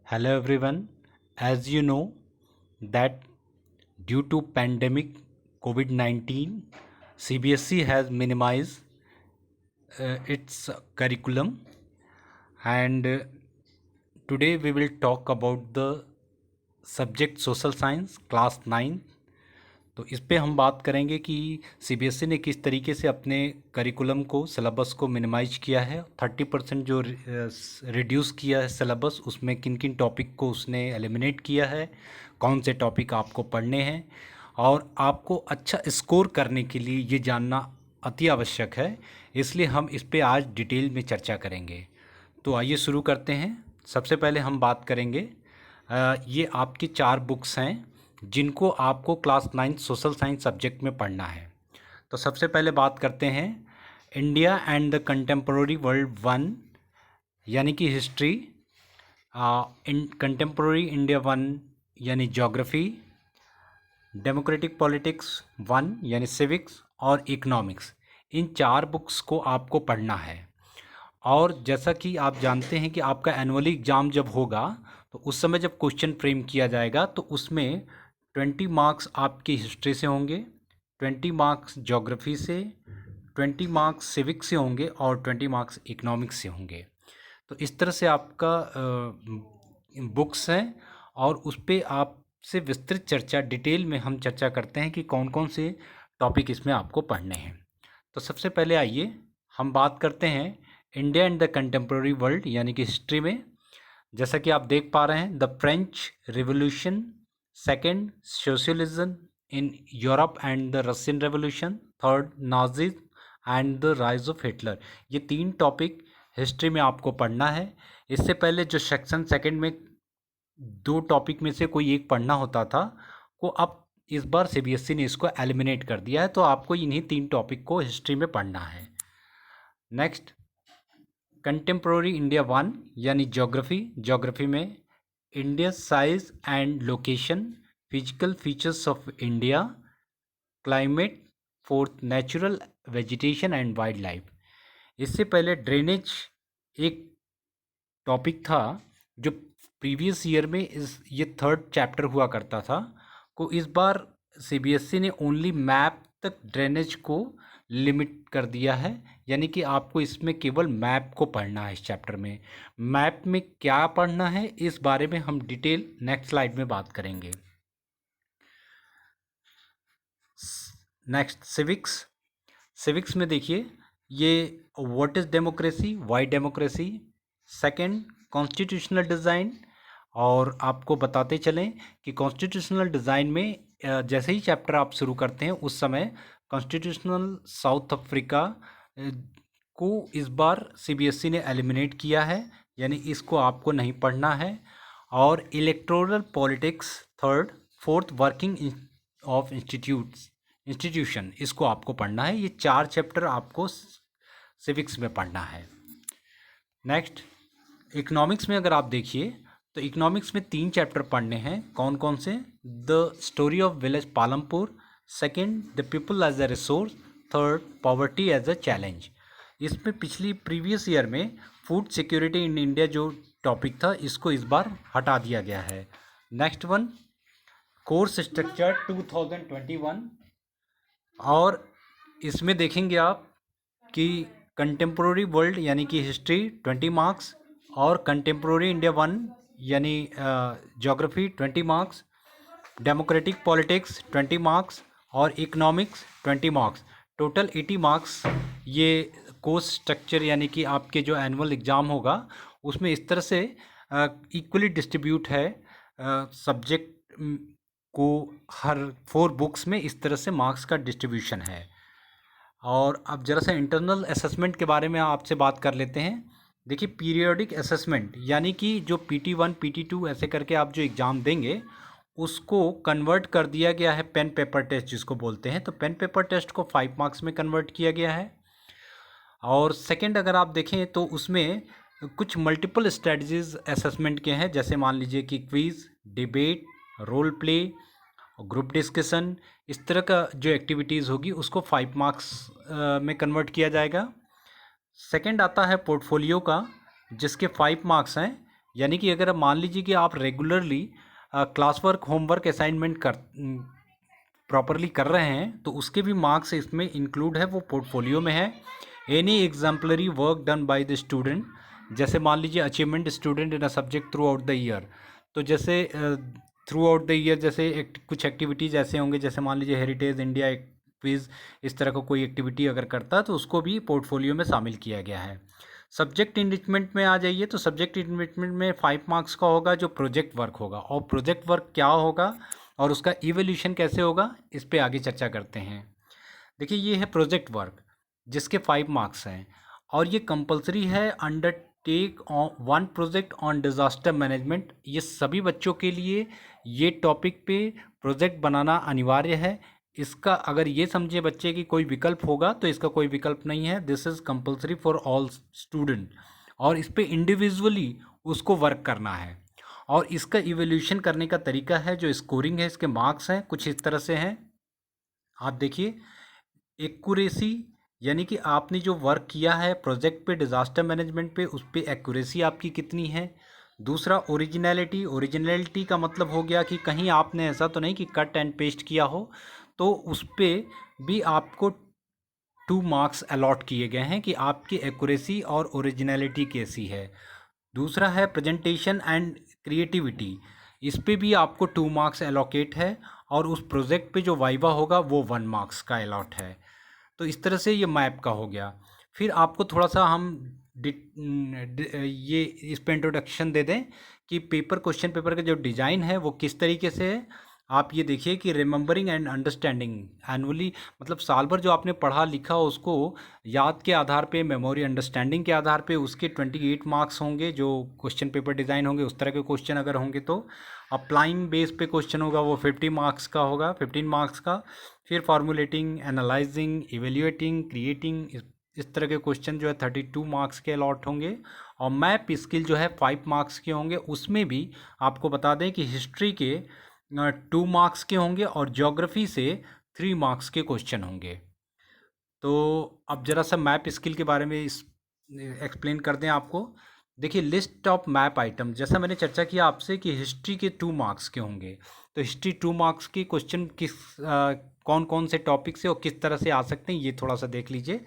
Hello everyone. As you know that due to pandemic COVID-19, CBSE has minimized its curriculum and today we will talk about the subject social science class 9। तो इस पे हम बात करेंगे कि CBSE ने किस तरीके से अपने करिकुलम को सिलेबस को मिनिमाइज किया है। 30% जो रिड्यूस किया है सिलेबस, उसमें किन किन टॉपिक को उसने एलिमिनेट किया है, कौन से टॉपिक आपको पढ़ने हैं और आपको अच्छा स्कोर करने के लिए ये जानना अति आवश्यक है। इसलिए हम इस पे आज डिटेल में चर्चा करेंगे। तो आइए शुरू करते हैं। सबसे पहले हम बात करेंगे, ये आपकी 4 बुक्स हैं जिनको आपको क्लास 9 सोशल साइंस सब्जेक्ट में पढ़ना है। तो सबसे पहले बात करते हैं India and the contemporary world 1 यानी कि हिस्ट्री, इन कंटेम्प्रोरी इंडिया 1 यानी ज्योग्राफी, डेमोक्रेटिक पॉलिटिक्स 1 यानी सिविक्स और इकोनॉमिक्स। इन 4 बुक्स को आपको पढ़ना है। और जैसा कि आप जानते हैं कि आपका एनुअली एग्ज़ाम जब होगा तो उस समय जब क्वेश्चन फ्रेम किया जाएगा तो उसमें 20 मार्क्स आपकी हिस्ट्री से होंगे, 20 मार्क्स ज्योग्राफी से, 20 मार्क्स सिविक्स से होंगे और 20 मार्क्स इकोनॉमिक्स से होंगे। तो इस तरह से आपका बुक्स हैं और उस पर आपसे विस्तृत चर्चा डिटेल में हम चर्चा करते हैं कि कौन कौन से टॉपिक इसमें आपको पढ़ने हैं। तो सबसे पहले आइए हम बात करते हैं India and the contemporary world यानी कि हिस्ट्री में। जैसा कि आप देख पा रहे हैं, the French revolution, second socialism in Europe and the Russian revolution, third Nazis and the rise of Hitler. ये 3 टॉपिक हिस्ट्री में आपको पढ़ना है। इससे पहले जो सेक्शन सेकंड में 2 टॉपिक में से कोई एक पढ़ना होता था, को अब इस बार सीबीएसई ने इसको एलिमिनेट कर दिया है। तो आपको इन्हीं 3 टॉपिक को हिस्ट्री में पढ़ना है। नेक्स्ट, कंटेम्प्रोरी इंडिया 1 यानी ज्योग्राफी। ज्योग्राफी में India size and location, physical features of India, climate, fourth natural vegetation and wild life. इससे पहले ड्रेनेज एक टॉपिक था जो प्रीवियस ईयर में ये 3rd चैप्टर हुआ करता था, को इस बार सीबीएसई ने ओनली मैप तक ड्रेनेज को लिमिट कर दिया है। यानी कि आपको इसमें केवल मैप को पढ़ना है। इस चैप्टर में मैप में क्या पढ़ना है इस बारे में हम डिटेल नेक्स्ट स्लाइड में बात करेंगे। Next, civics. सिविक्स में देखिए, ये what is democracy, Y democracy, second constitutional design. और आपको बताते चलें कि कॉन्स्टिट्यूशनल डिज़ाइन में जैसे ही चैप्टर आप शुरू करते हैं उस समय कॉन्स्टिट्यूशनल साउथ अफ्रीका को इस बार सीबीएसई ने एलिमिनेट किया है, यानी इसको आपको नहीं पढ़ना है। और electoral politics third, fourth working of institution, इसको आपको पढ़ना है। ये 4 चैप्टर आपको सिविक्स में पढ़ना है। नेक्स्ट, इकोनॉमिक्स में अगर आप देखिए तो इकोनॉमिक्स में 3 चैप्टर पढ़ने हैं। कौन कौन से? The story of village Palampur, second the people as a resource, third poverty as a challenge. इसमें पिछली प्रीवियस ईयर में फूड सिक्योरिटी इन इंडिया जो टॉपिक था, इसको इस बार हटा दिया गया है। Next one, course structure 2021। और इसमें देखेंगे आप कि कंटेम्प्रोरी वर्ल्ड यानी कि हिस्ट्री 20 मार्क्स और कंटेम्प्रोरी इंडिया 1 यानी geography 20 marks, democratic politics 20 marks और इकोनॉमिक्स 20 मार्क्स, टोटल 80 मार्क्स। ये कोर्स स्ट्रक्चर यानी कि आपके जो एनुअल एग्ज़ाम होगा उसमें इस तरह से इक्वली डिस्ट्रीब्यूट है सब्जेक्ट को। हर 4 बुक्स में इस तरह से मार्क्स का डिस्ट्रीब्यूशन है। और अब ज़रा सा इंटरनल असेसमेंट के बारे में आपसे बात कर लेते हैं। देखिए, पीरियोडिक असेसमेंट यानी कि जो PT1 PT2 ऐसे करके आप जो एग्ज़ाम देंगे उसको कन्वर्ट कर दिया गया है पेन पेपर टेस्ट जिसको बोलते हैं। तो पेन पेपर टेस्ट को 5 मार्क्स में कन्वर्ट किया गया है। और सेकंड अगर आप देखें तो उसमें कुछ मल्टीपल स्ट्रेटजीज असेसमेंट के हैं, जैसे मान लीजिए कि quiz, debate, role play, group discussion, इस तरह का जो एक्टिविटीज़ होगी उसको 5 मार्क्स में कन्वर्ट किया जाएगा। सेकंड आता है पोर्टफोलियो का, जिसके 5 मार्क्स हैं। यानी कि अगर मान लीजिए कि आप regularly class work, homework, assignment properly कर रहे हैं तो उसके भी मार्क्स इसमें इंक्लूड है, वो पोर्टफोलियो में है। Any exemplary work done by the student, जैसे मान लीजिए achievement student in a subject through out the year, तो जैसे थ्रू आउट द ईयर जैसे कुछ एक्टिविटीज़ ऐसे होंगे, जैसे मान लीजिए हेरिटेज इंडिया क्विज, इस तरह का कोई एक्टिविटी अगर करता है तो उसको भी पोर्टफोलियो में शामिल किया गया है। सब्जेक्ट इनरिचमेंट में आ जाइए, तो सब्जेक्ट इनरिचमेंट में 5 मार्क्स का होगा जो प्रोजेक्ट वर्क होगा, और प्रोजेक्ट वर्क क्या होगा और उसका इवोल्यूशन कैसे होगा इस पे आगे चर्चा करते हैं। देखिए ये है प्रोजेक्ट वर्क जिसके 5 मार्क्स हैं, और ये कंपलसरी है undertake one project on disaster management. ये सभी बच्चों के लिए ये टॉपिक पे प्रोजेक्ट बनाना अनिवार्य है। इसका अगर ये समझे बच्चे कि कोई विकल्प होगा, तो इसका कोई विकल्प नहीं है। This is compulsory for all student, और इस पे इंडिविजुअली उसको वर्क करना है। और इसका इवोल्यूशन करने का तरीका है, जो स्कोरिंग है, इसके मार्क्स हैं कुछ इस तरह से हैं। आप देखिए, एक्यूरेसी यानी कि आपने जो वर्क किया है प्रोजेक्ट पे, डिज़ास्टर मैनेजमेंट पे, उस पे एक्यूरेसी आपकी कितनी है। दूसरा ओरिजिनलिटी, ओरिजिनलिटी का मतलब हो गया कि कहीं आपने ऐसा तो नहीं कि कट एंड पेस्ट किया हो, तो उस पर भी आपको 2 मार्क्स अलॉट किए गए हैं कि आपकी एक्यूरेसी और ओरिजिनलिटी कैसी है। दूसरा है प्रेजेंटेशन एंड क्रिएटिविटी, इस पे भी आपको 2 मार्क्स एलोकेट है, और उस प्रोजेक्ट पे जो वाइवा होगा वो 1 मार्क्स का अलॉट है। तो इस तरह से ये मैप का हो गया। फिर आपको थोड़ा सा हम ये इस पे इंट्रोडक्शन दे दें कि पेपर, क्वेश्चन पेपर का जो डिज़ाइन है वो किस तरीके से है। आप ये देखिए कि रिमेंबरिंग एंड अंडरस्टैंडिंग एनुअली, मतलब साल भर जो आपने पढ़ा लिखा उसको याद के आधार पे, मेमोरी अंडरस्टैंडिंग के आधार पे उसके 28 मार्क्स होंगे जो क्वेश्चन पेपर डिज़ाइन होंगे। उस तरह के क्वेश्चन अगर होंगे तो अप्लाइंग बेस पे क्वेश्चन होगा, वो 50 मार्क्स का होगा, 15 मार्क्स का। फिर फार्मूलेटिंग, एनालाइजिंग, इवेल्युएटिंग, क्रिएटिंग, इस तरह के क्वेश्चन जो है 32 मार्क्स के अलॉट होंगे। और मैप स्किल जो है 5 मार्क्स के होंगे। उसमें भी आपको बता दें कि हिस्ट्री के 2 मार्क्स के होंगे, और ज्योग्राफी से 3 मार्क्स के क्वेश्चन होंगे। तो अब जरा सा मैप स्किल के बारे में इस एक्सप्लेन कर दें आपको। देखिए, लिस्ट ऑफ मैप आइटम, जैसा मैंने चर्चा किया आपसे कि हिस्ट्री के 2 मार्क्स के होंगे, तो हिस्ट्री 2 मार्क्स के क्वेश्चन कौन कौन से टॉपिक से और किस तरह से आ सकते हैं, ये थोड़ा सा देख लीजिए।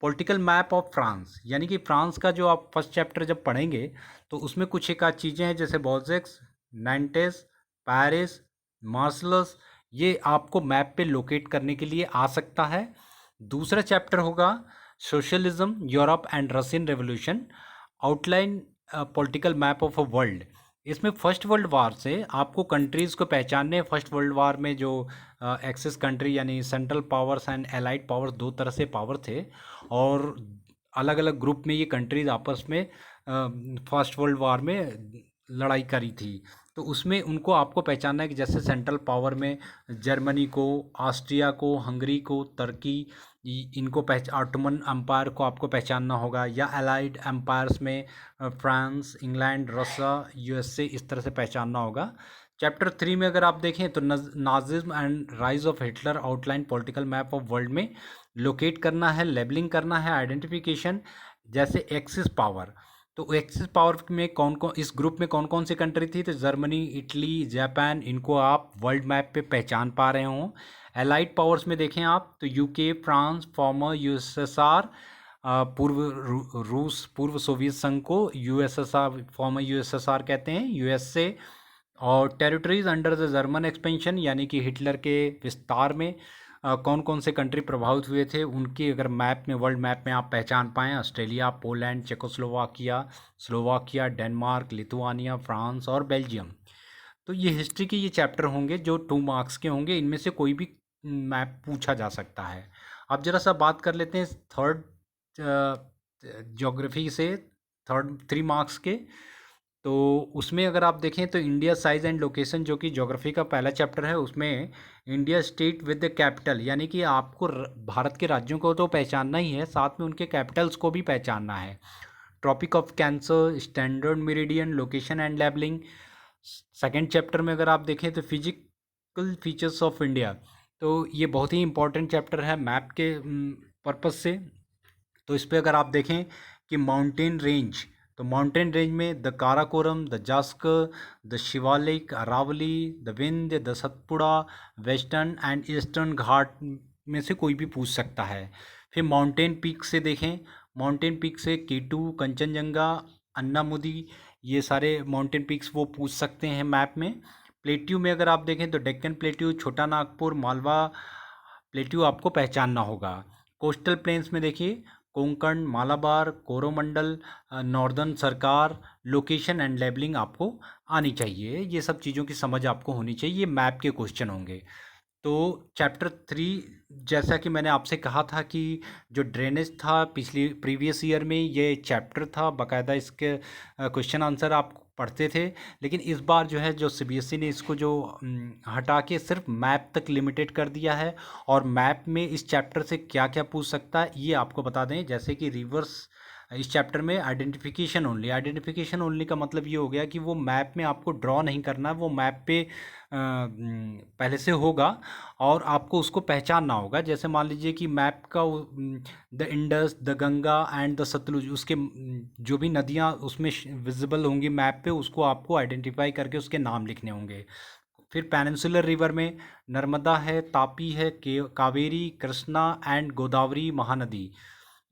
पॉलिटिकल मैप ऑफ फ्रांस, यानी कि फ्रांस का जो आप फर्स्ट चैप्टर जब पढ़ेंगे तो उसमें कुछ एक आध चीज़ें हैं, जैसे बॉल्जेक्स, नैंटेस, पेरिस, मार्सलस, ये आपको मैप पे लोकेट करने के लिए आ सकता है। दूसरा चैप्टर होगा socialism, Europe and Russian revolution, outline political map of a world. इसमें फर्स्ट वर्ल्ड वार से आपको कंट्रीज़ को पहचानने। फर्स्ट वर्ल्ड वार में जो एक्सिस कंट्री यानी central powers and allied powers, दो तरह से पावर थे, और अलग अलग ग्रुप में ये कंट्रीज़ आपस में फर्स्ट वर्ल्ड वार में लड़ाई करी थी। तो उसमें उनको आपको पहचानना है कि जैसे सेंट्रल पावर में जर्मनी को, ऑस्ट्रिया को, हंगरी को, तुर्की, इनको ऑटोमन एम्पायर को आपको पहचानना होगा, या अलाइड एम्पायर्स में फ्रांस, इंग्लैंड, रशिया, यूएसए, इस तरह से पहचानना होगा। चैप्टर 3 में अगर आप देखें तो Nazism and rise of Hitler, outline political map of world में लोकेट करना है, लेबलिंग करना है, आइडेंटिफिकेशन। जैसे एक्सिस पावर, तो एक्सिस पावर में कौन कौन, इस ग्रुप में कौन कौन सी कंट्री थी, तो जर्मनी, इटली, जापान, इनको आप वर्ल्ड मैप पे पहचान पा रहे हों। एलाइड पावर्स में देखें आप तो यूके, फ्रांस, फॉर्मर यूएसएसआर, पूर्व रूस, पूर्व सोवियत संघ को यूएसएसआर, फॉर्मर यूएसएसआर कहते हैं, यूएसए। और territories under the German expansion, यानी कि हिटलर के विस्तार में कौन कौन से कंट्री प्रभावित हुए थे, उनकी अगर मैप में, वर्ल्ड मैप में आप पहचान पाएँ, Australia, Poland, Czechoslovakia, Slovakia, Denmark, Lithuania, France और बेल्जियम। तो ये हिस्ट्री के ये चैप्टर होंगे जो 2 मार्क्स के होंगे। इनमें से कोई भी मैप पूछा जा सकता है। अब जरा सा बात कर लेते हैं थर्ड ज्योग्राफी से, 3 मार्क्स के। तो उसमें अगर आप देखें तो इंडिया साइज एंड लोकेशन, जो कि ज्योग्राफी का पहला चैप्टर है, उसमें India state with the capital, यानी कि आपको भारत के राज्यों को तो पहचानना ही है, साथ में उनके कैपिटल्स को भी पहचानना है। Tropic of cancer, standard meridian, location and labelling. Second chapter में अगर आप देखें तो फिजिकल फीचर्स ऑफ इंडिया, तो ये बहुत ही इंपॉर्टेंट चैप्टर है मैप के पर्पस से। तो इस पर अगर आप देखें कि माउंटेन रेंज, तो माउंटेन रेंज में the Karakoram, the Zaskar, the Shivalik, Aravalli, the Vindhya, the Satpura, western and eastern Ghat में से कोई भी पूछ सकता है। फिर माउंटेन पीक से देखें, माउंटेन पीक से केटू, कंचनजंगा, अन्नामुदी, ये सारे माउंटेन पीक्स वो पूछ सकते हैं मैप में। प्लेट्यू में अगर आप देखें तो डेक्कन प्लेट्यू, छोटा नागपुर, मालवा प्लेट्यू आपको पहचानना होगा। कोस्टल प्लेन्स में देखिए कोंकण, मालाबार, कोरोमंडल, नॉर्दर्न सरकार, लोकेशन एंड लेबलिंग आपको आनी चाहिए। ये सब चीज़ों की समझ आपको होनी चाहिए, ये मैप के क्वेश्चन होंगे। तो चैप्टर 3, जैसा कि मैंने आपसे कहा था कि जो ड्रेनेज था प्रीवियस ईयर में ये चैप्टर था, बाकायदा इसके क्वेश्चन आंसर आप पढ़ते थे। लेकिन इस बार जो है जो सीबीएसई ने इसको जो हटा के सिर्फ मैप तक लिमिटेड कर दिया है, और मैप में इस चैप्टर से क्या क्या पूछ सकता है ये आपको बता दें। जैसे कि रिवर्स, इस चैप्टर में आइडेंटिफिकेशन ओनली, आइडेंटिफिकेशन ओनली का मतलब ये हो गया कि वो मैप में आपको ड्रॉ नहीं करना है, वो मैप पे पहले से होगा और आपको उसको पहचानना होगा। जैसे मान लीजिए कि मैप का the Indus, the Ganga and the Sutlej, उसके जो भी नदियाँ उसमें विजिबल होंगी मैप पे, उसको आपको आइडेंटिफाई करके उसके नाम लिखने होंगे। फिर पेनिनसुलर रिवर में नर्मदा है, तापी है, कावेरी, कृष्णा एंड गोदावरी महानदी।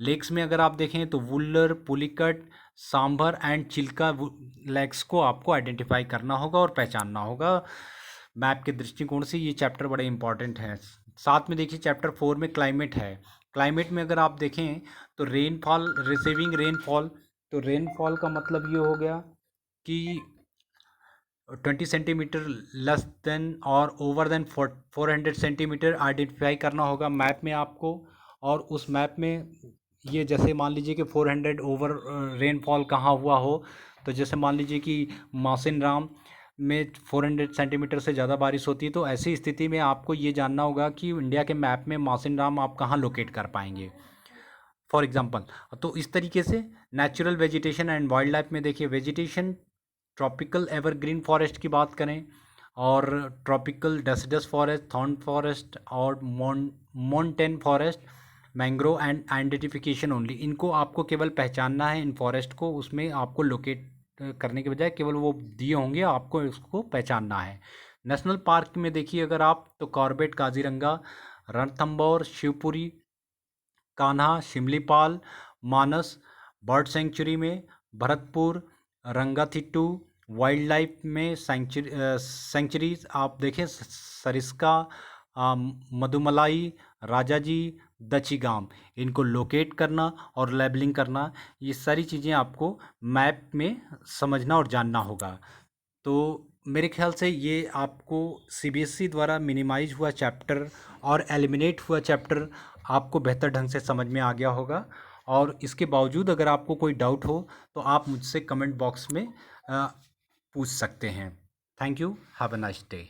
लेक्स में अगर आप देखें तो वुल्लर, पुलिकट, सांभर एंड चिल्का लेक्स को आपको आइडेंटिफाई करना होगा और पहचानना होगा। मैप के दृष्टिकोण से ये चैप्टर बड़े इंपॉर्टेंट हैं। साथ में देखिए चैप्टर 4 में क्लाइमेट है। क्लाइमेट में अगर आप देखें तो रेनफॉल, रिसीविंग रेनफॉल, तो रेनफॉल का मतलब ये हो गया कि 20 सेंटीमीटर लेस देन और ओवर देन 400 सेंटीमीटर आइडेंटिफाई करना होगा मैप में आपको। और उस मैप में ये जैसे मान लीजिए कि 400 ओवर रेनफॉल कहाँ हुआ हो, तो जैसे मान लीजिए कि मासिन राम में 400 सेंटीमीटर से ज़्यादा बारिश होती है, तो ऐसी स्थिति में आपको ये जानना होगा कि इंडिया के मैप में मासिन राम आप कहाँ लोकेट कर पाएंगे, फॉर एग्जांपल। तो इस तरीके से natural vegetation and wild life में देखिए वेजिटेशन, ट्रॉपिकल एवरग्रीन फॉरेस्ट की बात करें और tropical deciduous forest, thorn forest और montane forest, mangrove and identification only, इनको आपको केवल पहचानना है इन फॉरेस्ट को, उसमें आपको लोकेट करने के बजाय केवल वो दिए होंगे, आपको इसको पहचानना है। नेशनल पार्क में देखिए अगर आप तो कॉर्बेट, काजीरंगा, रणथंबोर, शिवपुरी, कान्हा, शिमलीपाल, मानस। बर्ड सेंचुरी में भरतपुर, रंगाथिट्टू। वाइल्ड लाइफ में सेंचुरीज आप देखें सरिस्का, मधुमलाई, राजाजी, दचीगाम, इनको लोकेट करना और लेबलिंग करना, ये सारी चीज़ें आपको मैप में समझना और जानना होगा। तो मेरे ख्याल से ये आपको सीबीएसई द्वारा मिनिमाइज हुआ चैप्टर और एलिमिनेट हुआ चैप्टर आपको बेहतर ढंग से समझ में आ गया होगा। और इसके बावजूद अगर आपको कोई डाउट हो तो आप मुझसे कमेंट बॉक्स में पूछ सकते हैं। Thank you, have a nice day.